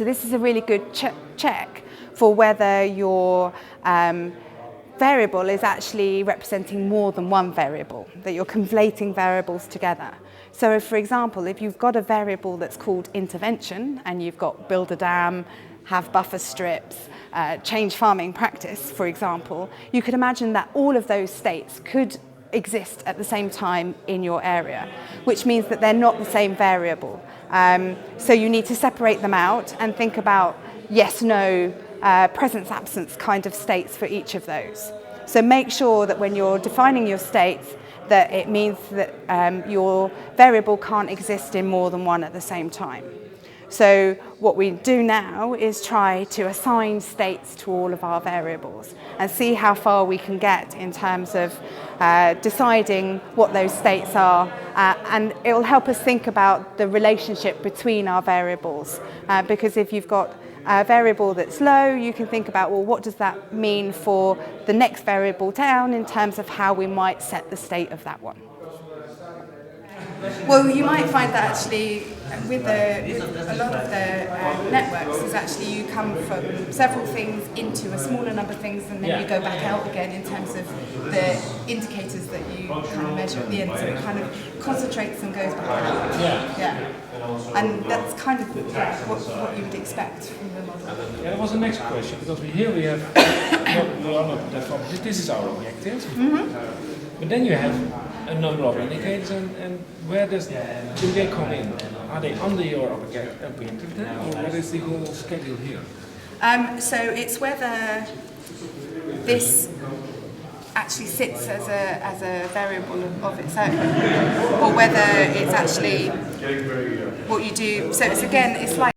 So this is a really good check for whether your variable is actually representing more than one variable, that you're conflating variables together. So if, for example, if you've got a variable that's called intervention and you've got build a dam, have buffer strips, change farming practice, for example, you could imagine that all of those states could exist at the same time in your area, which means that they're not the same variable. So you need to separate them out and think about yes, no, presence, absence kind of states for each of those. So make sure that when you're defining your states, that it means that your variable can't exist in more than one at the same time. So what we do now is try to assign states to all of our variables and see how far we can get in terms of deciding what those states are, and it will help us think about the relationship between our variables, because if you've got a variable that's low, you can think about, well, what does that mean for the next variable down in terms of how we might set the state of that one. Well, you might find that actually with a lot of the networks is actually you come from several things into a smaller number of things, and then you go back out again in terms of the indicators that you kind of measure at the end. So it kind of concentrates and goes back out. Yeah. And that's kind of what you would expect from the model. Yeah, that was the next question, because here we have this is our objective, but then you have a number of indicators, and where do they come in? Are they under your objective then, or what is the whole schedule here? So it's whether this actually sits as a variable of its own, or whether it's actually what you do. So it's like